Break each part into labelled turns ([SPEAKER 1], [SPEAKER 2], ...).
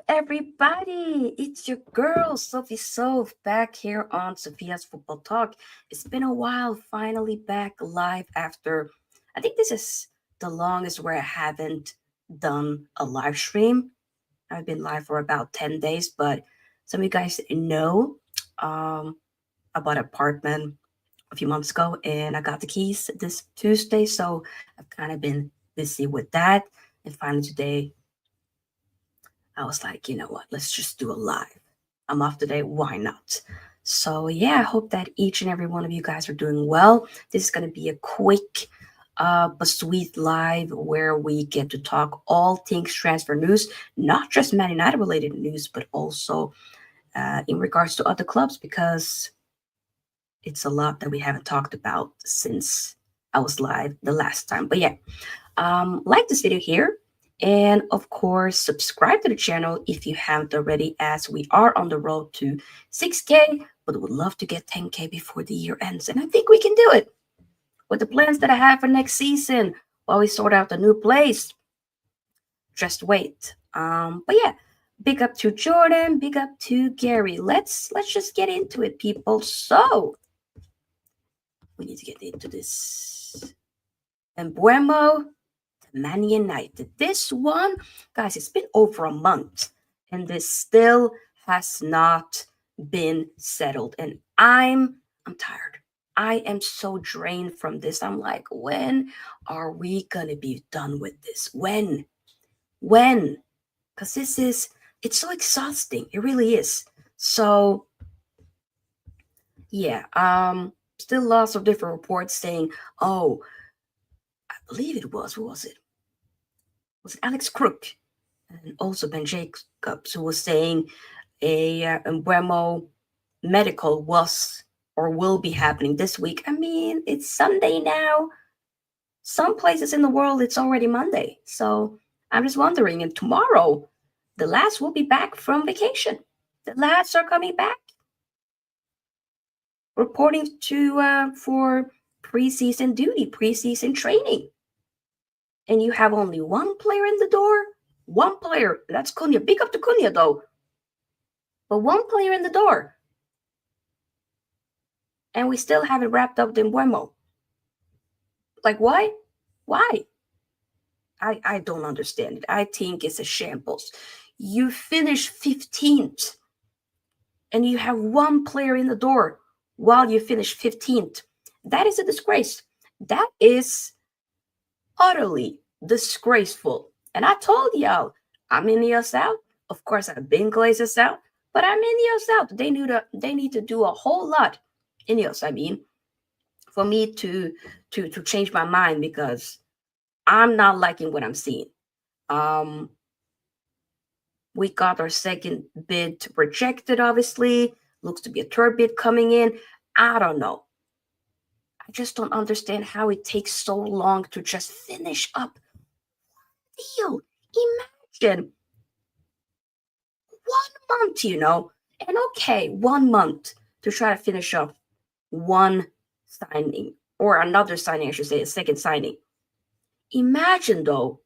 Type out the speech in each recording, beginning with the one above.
[SPEAKER 1] everybody? It's your girl, Sophie Soph, back here on Sophia's Football Talk. It's been a while, finally back live after, I think this is the longest where I haven't done a live stream. I've been live for about 10 days, but some of you guys know um, I bought an apartment a few months ago and I got the keys this Tuesday, so I've kind of been busy with that. And finally today, I was like, you know what? Let's just do a live. I'm off today. Why not? So, yeah, I hope that each and every one of you guys are doing well. This is going to be a quick but sweet live where we get to talk all things transfer news, not just Man United related news, but also in regards to other clubs because it's a lot that we haven't talked about since I was live the last time. But yeah, like this video here. And of course, subscribe to the channel if you haven't already, as we are on the road to 6K, but would love to get 10K before the year ends. And I think we can do it with the plans that I have for next season while we sort out the new place. Just wait. But yeah, big up to Jordan, big up to Gary. Let's just get into it, people. So we need to get into this. Mbeumo, Man United. This one, guys, it's been over a month and this still has not been settled. And I'm tired. I am so drained from this. I'm like, when are we gonna be done with this? When? When? Because it's so exhausting. It really is. So yeah, still lots of different reports saying, oh, I believe it was, who was Alex Crook and also Ben Jacobs, who was saying a Mbeumo medical was or will be happening this week. I mean, it's Sunday now. Some places in the world, it's already Monday. So I'm just wondering, and tomorrow, the lads will be back from vacation. The lads are coming back, reporting to for preseason duty, preseason training. And you have only one player in the door. One player. That's Cunha. Big up to Cunha, though. But one player in the door. And we still haven't wrapped up the Mbeumo. Like, why? Why? I don't understand it. I think it's a shambles. You finish 15th and you have one player in the door while you finish 15th. That is a disgrace. That is utterly disgraceful. And I told y'all, I'm in the South. Of course, I've been Glazers South, but I'm in the South. They need to do a whole lot in the I mean, for me to change my mind because I'm not liking what I'm seeing. Um, we got our second bid rejected, obviously. Looks to be a third bid coming in. I don't know. I just don't understand how it takes so long to just finish up deal. Imagine 1 month, and okay, 1 month to try to finish up one signing or another signing, I should say, a second signing. Imagine though,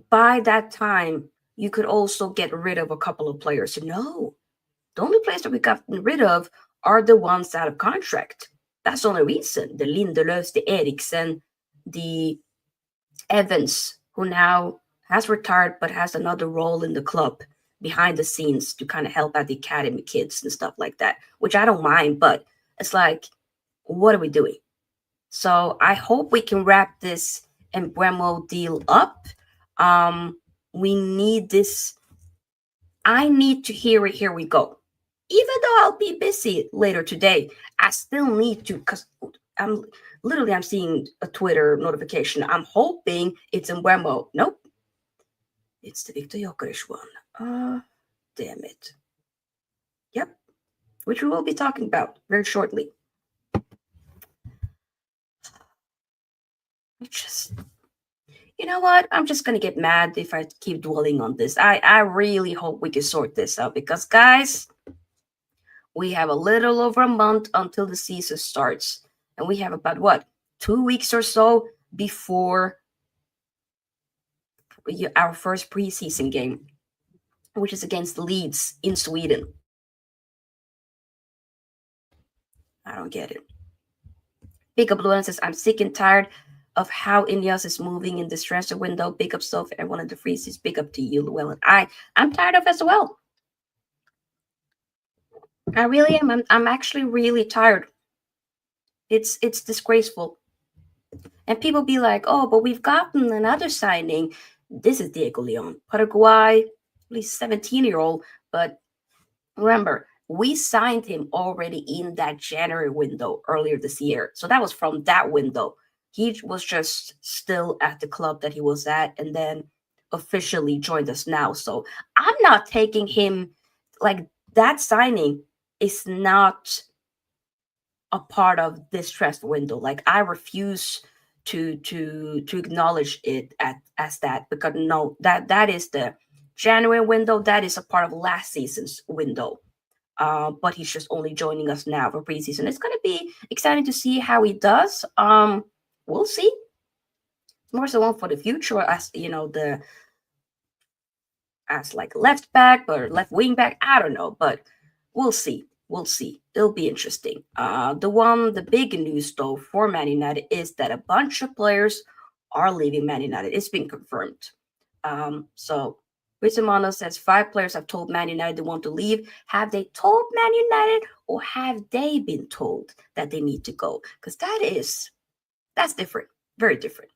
[SPEAKER 1] by that time, you could also get rid of a couple of players. No, the only players that we got rid of are the ones out of contract. That's the only reason. The Lindelöfs, the Eriksen, the Evans, who now has retired but has another role in the club behind the scenes to kind of help out the academy kids and stuff like that, which I don't mind, but it's like, what are we doing? So I hope we can wrap this Mbeumo deal up. We need this. I need to hear it. Here we go. Even though I'll be busy later today, I still need to, because I'm seeing a Twitter notification. I'm hoping it's Mbeumo. Nope. It's the Victor Gyokeres one. Damn it. Yep. Which we will be talking about very shortly. You know what? I'm just gonna get mad if I keep dwelling on this. I really hope we can sort this out because, guys, we have a little over a month until the season starts. And we have about, what, 2 weeks or so before our first preseason game. which is against Leeds in Sweden. I don't get it. Big up Luan says, I'm sick and tired of how Ineos is moving in this transfer window. Big up Soph, everyone in the freezes. Big up to you, Llewellyn. I'm tired of as well. I really am. I'm actually really tired. It's disgraceful. And people be like, oh, but we've gotten another signing. This is Diego Leon, Paraguay, at least 17-year-old. But remember, we signed him already in that January window earlier this year. So that was from that window. He was just still at the club that he was at and then officially joined us now. So I'm not taking him like that signing is not a part of this transfer window. Like I refuse to acknowledge it as that because no, that is the January window. That is a part of last season's window. But he's just only joining us now for preseason. It's going to be exciting to see how he does. We'll see. More so one for the future, as you know, the as like left back or left wing back. I don't know, but we'll see. We'll see. It'll be interesting. The big news though for Man United is that a bunch of players are leaving Man United. It's been confirmed. So Rizamano says 5 players have told Man United they want to leave. Have they told Man United or have they been told that they need to go? Because that's different. Very different.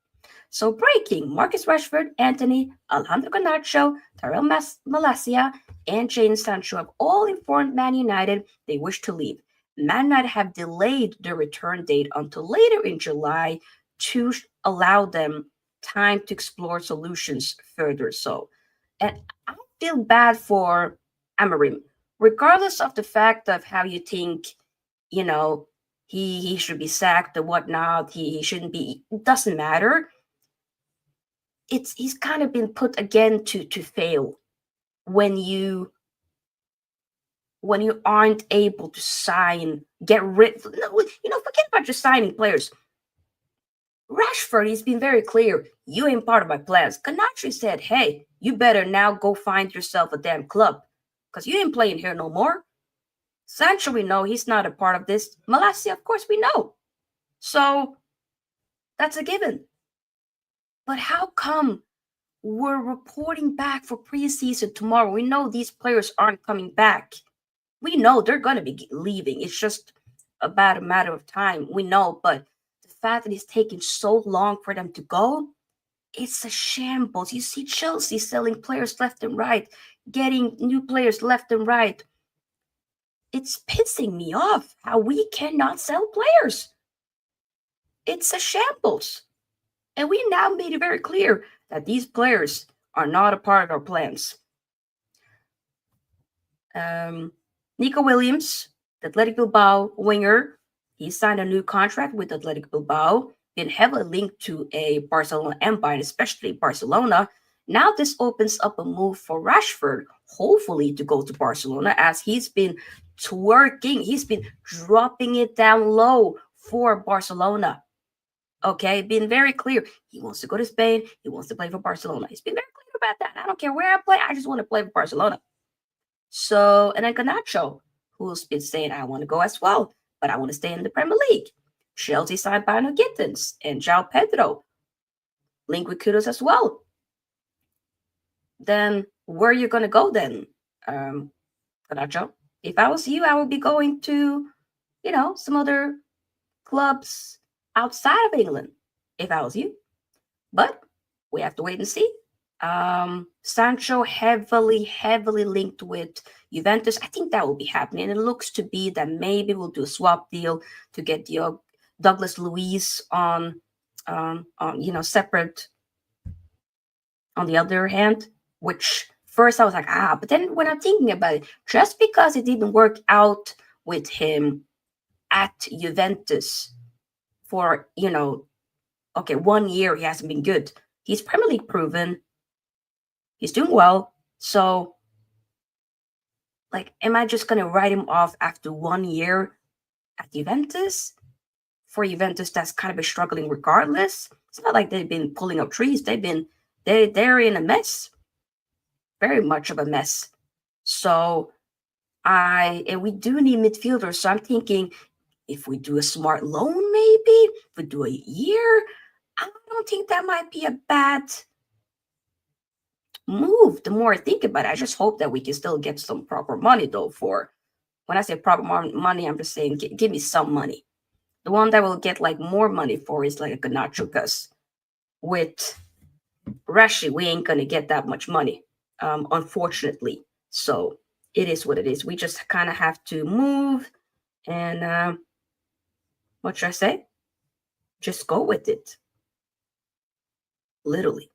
[SPEAKER 1] So breaking, Marcus Rashford, Anthony, Alejandro Garnacho, Tyrell Malacia, and Jadon Sancho have all informed Man United they wish to leave. Man United have delayed their return date until later in July to allow them time to explore solutions further. So, and I feel bad for Amarim, regardless of the fact of how you think, you know, he should be sacked or whatnot. He shouldn't be. It doesn't matter. He's kind of been put again to fail when you aren't able to sign, get rid. No, forget about just signing players. Rashford, he's been very clear. You ain't part of my plans. Garnacho said, hey, you better now go find yourself a damn club because you ain't playing here no more. Sancho, we know he's not a part of this. Malacia, of course, we know. So that's a given. But how come we're reporting back for preseason tomorrow? We know these players aren't coming back. We know they're going to be leaving. It's just about a matter of time. We know, but the fact that it's taking so long for them to go, it's a shambles. You see Chelsea selling players left and right, getting new players left and right. It's pissing me off how we cannot sell players. It's a shambles. And we now made it very clear that these players are not a part of our plans. Nico Williams, the Athletic Bilbao winger, he signed a new contract with Athletic Bilbao, been heavily linked to a Barcelona empire, especially Barcelona. Now this opens up a move for Rashford, hopefully to go to Barcelona, as he's been twerking, he's been dropping it down low for Barcelona. Okay, being very clear. He wants to go to Spain. He wants to play for Barcelona. He's been very clear about that. I don't care where I play. I just want to play for Barcelona. So, and then Garnacho, who's been saying, I want to go as well, but I want to stay in the Premier League. Chelsea signed Bino Gittins and João Pedro. Link with Kudus as well. Then where are you going to go then, Garnacho? If I was you, I would be going to, some other clubs outside of England, if I was you. But we have to wait and see. Sancho heavily linked with Juventus. I think that will be happening. It looks to be that maybe we'll do a swap deal to get Douglas Luiz on separate. On the other hand, which first I was like, but then when I'm thinking about it, just because it didn't work out with him at Juventus for 1 year, he hasn't been good. He's Premier League proven. He's doing well. So, am I just going to write him off after 1 year at Juventus? For Juventus, that's kind of been struggling regardless. It's not like they've been pulling up trees. They're in a mess. very much of a mess. So and we do need midfielders. So I'm thinking if we do a smart loan, maybe if we do a year, I don't think that might be a bad move. The more I think about it, I just hope that we can still get some proper money though. For when I say proper money, I'm just saying give me some money. The one that will get like more money for is like a Garnacho, because with Rashford, we ain't gonna get that much money, unfortunately. So it is what it is. We just kind of have to move and what should I say? Just go with it, literally.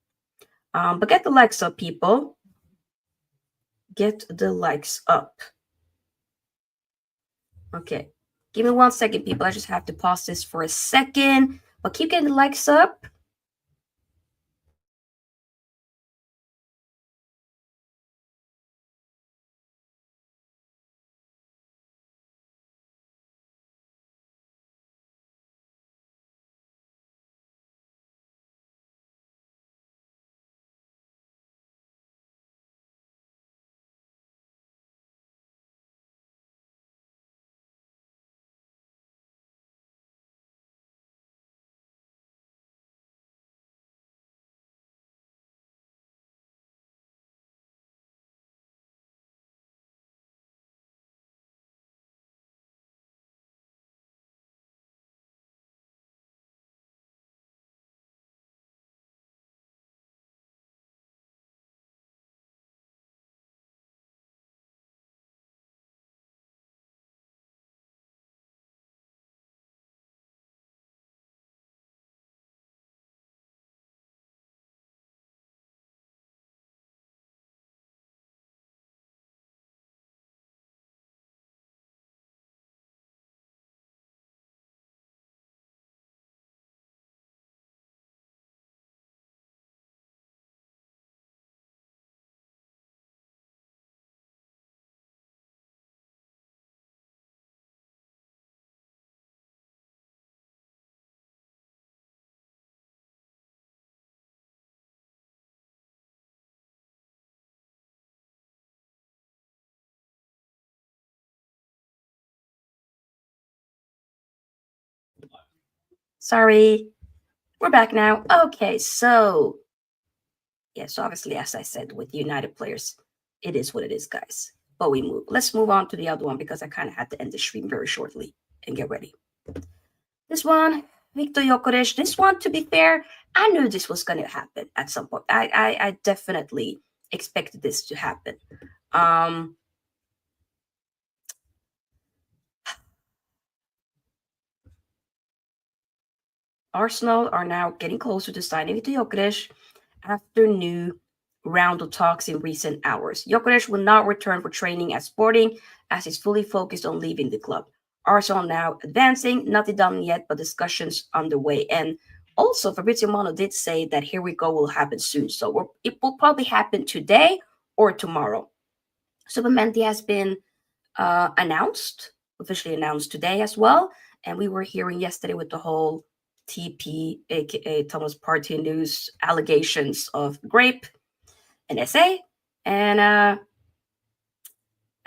[SPEAKER 1] But get the likes up, people. Get the likes up. Okay. Give me 1 second, people. I just have to pause this for a second. But keep getting the likes up. Sorry. We're back now. Okay, so yes, obviously, as I said, with United players, it is what it is, guys. But we move. Let's move on to the other one because I kind of had to end the stream very shortly and get ready. This one, Victor Gyokeres. This one, to be fair, I knew this was going to happen at some point. I definitely expected this to happen. Um, Arsenal are now getting closer to signing Victor Gyokeres after new round of talks in recent hours. Gyokeres will not return for training at Sporting as he's fully focused on leaving the club. Arsenal now advancing, nothing done yet, but discussions underway. And also, Fabrizio Romano did say that here we go will happen soon. So it will probably happen today or tomorrow. Supermenti has been officially announced today as well. And we were hearing yesterday with the whole TP, aka Thomas Partey news allegations of grape and SA. And I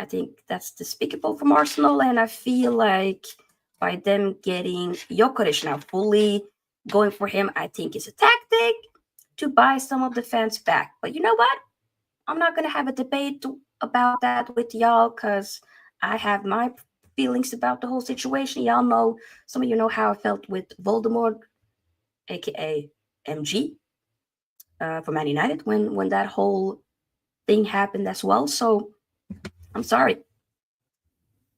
[SPEAKER 1] think that's despicable from Arsenal. And I feel like by them getting Gyokeres now fully going for him, I think it's a tactic to buy some of the fans back. But you know what? I'm not going to have a debate about that with y'all because I have my feelings about the whole situation. Y'all know, some of you know how I felt with Voldemort, aka MG, for Man United when that whole thing happened as well. So I'm sorry,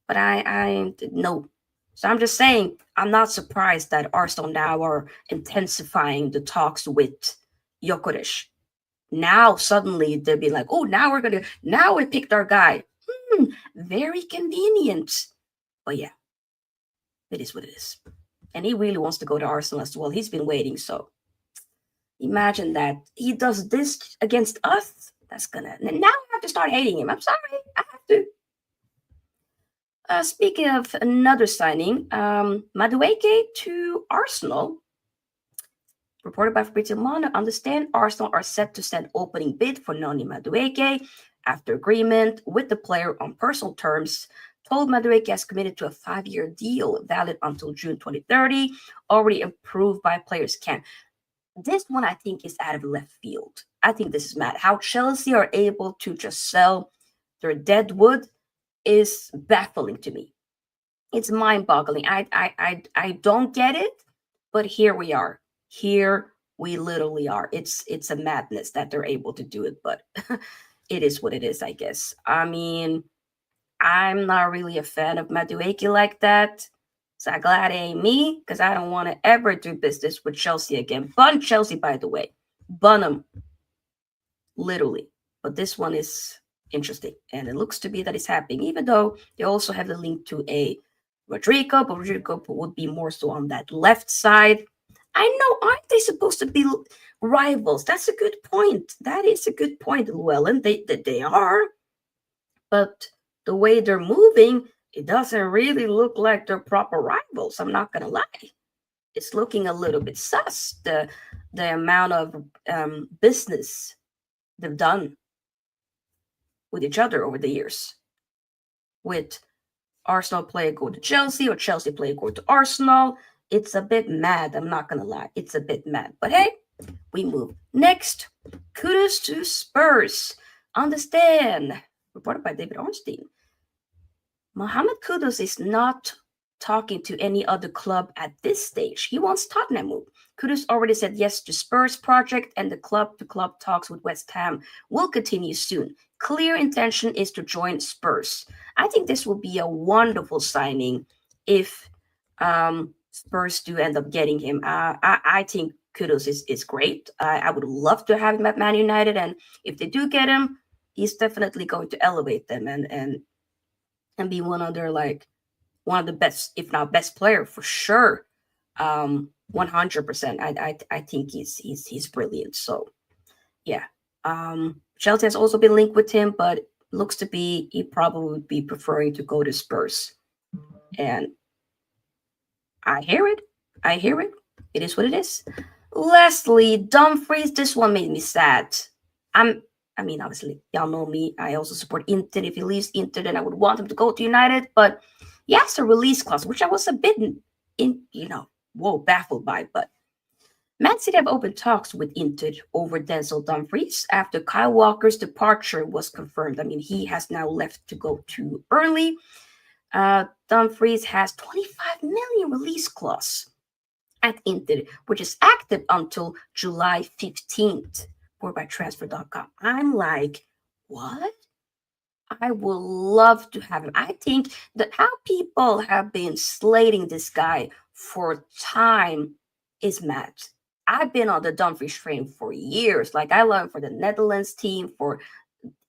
[SPEAKER 1] but I no. So I'm just saying I'm not surprised that Arsenal now are intensifying the talks with Gyokeres. Now suddenly they'll be like, oh, now we picked our guy. Very convenient. But yeah, it is what it is. And he really wants to go to Arsenal as well. He's been waiting. So imagine that he does this against us. That's gonna now I have to start hating him. I'm sorry, I have to. Speaking of another signing, Madueke to Arsenal. Reported by Fabrizio Romano, understand Arsenal are set to send opening bid for Noni Madueke after agreement with the player on personal terms. Told Madueke has committed to a 5-year deal valid until June 2030, already approved by players' camp. This one I think is out of left field. I think this is mad. How Chelsea are able to just sell their dead wood is baffling to me. It's mind-boggling. I don't get it, but here we are. Here we literally are. It's a madness that they're able to do it, but it is what it is, I guess. I mean, I'm not really a fan of Madueke like that. So I'm glad it ain't me, because I don't want to ever do business with Chelsea again. Bun Chelsea, by the way. Bun them. Literally. But this one is interesting. And it looks to be that it's happening, even though they also have the link to a Rodrigo, but Rodrigo would be more so on that left side. I know, aren't they supposed to be rivals? That's a good point. That is a good point, Llewellyn. They are. But the way they're moving, it doesn't really look like they're proper rivals. I'm not gonna lie. It's looking a little bit sus. The amount of business they've done with each other over the years. With Arsenal player go to Chelsea or Chelsea player go to Arsenal. It's a bit mad. I'm not gonna lie. It's a bit mad. But hey, we move. Next, Kudus to Spurs. Understand. Reported by David Ornstein. Mohamed Kudus is not talking to any other club at this stage. He wants Tottenham move. Kudus already said yes to Spurs project, and the club-to-club talks with West Ham will continue soon. Clear intention is to join Spurs. I think this will be a wonderful signing if Spurs do end up getting him. I think Kudus is great. I would love to have him at Man United, and if they do get him, he's definitely going to elevate them and be one of the best, if not best player for sure. 100%. I think he's brilliant. So yeah. Chelsea has also been linked with him, but looks to be he probably would be preferring to go to Spurs. And I hear it. I hear it. It is what it is. Lastly, Dumfries. This one made me sad. I mean, obviously, y'all know me. I also support Inter. If he leaves Inter, then I would want him to go to United. But he has a release clause, which I was a bit baffled by. But Man City have opened talks with Inter over Denzel Dumfries after Kyle Walker's departure was confirmed. I mean, he has now left to go to Burnley. Dumfries has 25 million release clause at Inter, which is active until July 15th, or by transfer.com. I'm like, what? I would love to have him. I think that how people have been slating this guy for time is mad. I've been on the Dumfries train for years. Like I love him for the Netherlands team, for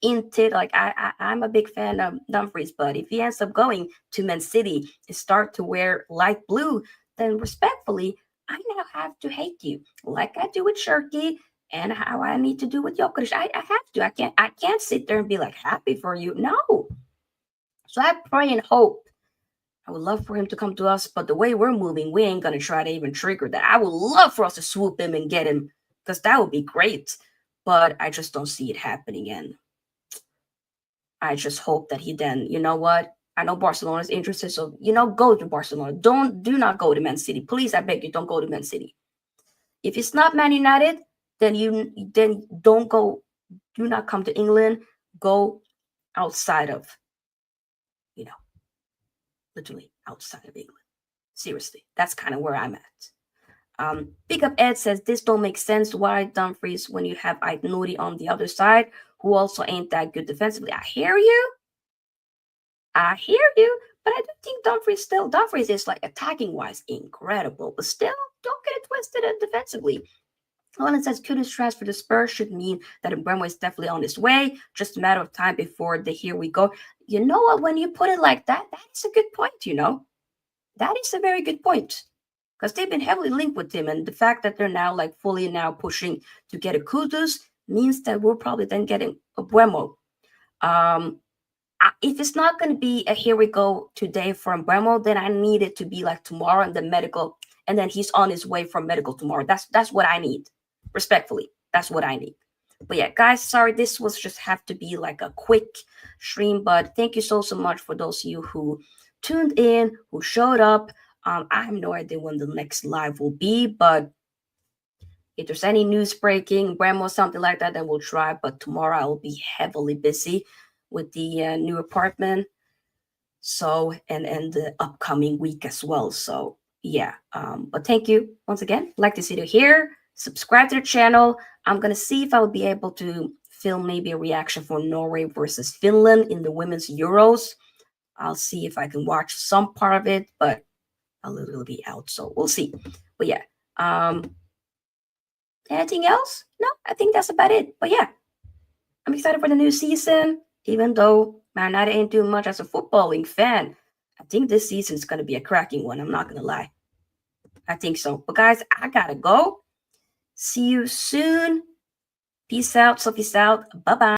[SPEAKER 1] Inter. Like I'm a big fan of Dumfries, but if he ends up going to Man City and start to wear light blue, then respectfully, I now have to hate you, like I do with Shirky, and how I need to do with Gyokeres. I have to. I can't sit there and be like happy for you. No. So I pray and hope. I would love for him to come to us, but the way we're moving, we ain't gonna try to even trigger that. I would love for us to swoop him and get him, because that would be great. But I just don't see it happening. And I just hope that he then, you know what? I know Barcelona is interested, so go to Barcelona. Do not go to Man City. Please, I beg you, don't go to Man City. If it's not Man United, then don't go. Do not come to England. Go outside of, literally outside of England. Seriously, that's kind of where I'm at. Big Up Ed says this don't make sense. Why Dumfries when you have Aït on the other side, who also ain't that good defensively? I hear you, but I do think Dumfries is like attacking wise incredible, but still don't get it twisted defensively. Alan says Kudus transfer to Spurs should mean that Mbeumo is definitely on his way. Just a matter of time before the here we go. You know what? When you put it like that, that is a good point, That is a very good point. Because they've been heavily linked with him. And the fact that they're now like fully now pushing to get a Kudus means that we're probably then getting a Mbeumo. If it's not going to be a here we go today for Mbeumo, then I need it to be like tomorrow and the medical and then he's on his way from medical tomorrow. That's what I need. Respectfully, that's what I need. But yeah, guys, sorry, this was just have to be like a quick stream, but thank you so much for those of you who tuned in, who showed up. I have no idea when the next live will be, but if there's any news breaking, Mbeumo, something like that, then we'll try. But tomorrow I'll be heavily busy with the new apartment. So, and the upcoming week as well. So yeah, but thank you once again. Like to see you here. Subscribe to the channel. I'm gonna see if I'll be able to film maybe a reaction for Norway versus Finland in the women's Euros. I'll see if I can watch some part of it, but a little be out, so we'll see. But yeah, anything else? No, I think that's about it. But yeah, I'm excited for the new season, even though Man United ain't doing much as a footballing fan. I think this season is going to be a cracking one. I'm not going to lie. I think so. But guys, I got to go. See you soon. Peace out. So peace out. Bye-bye.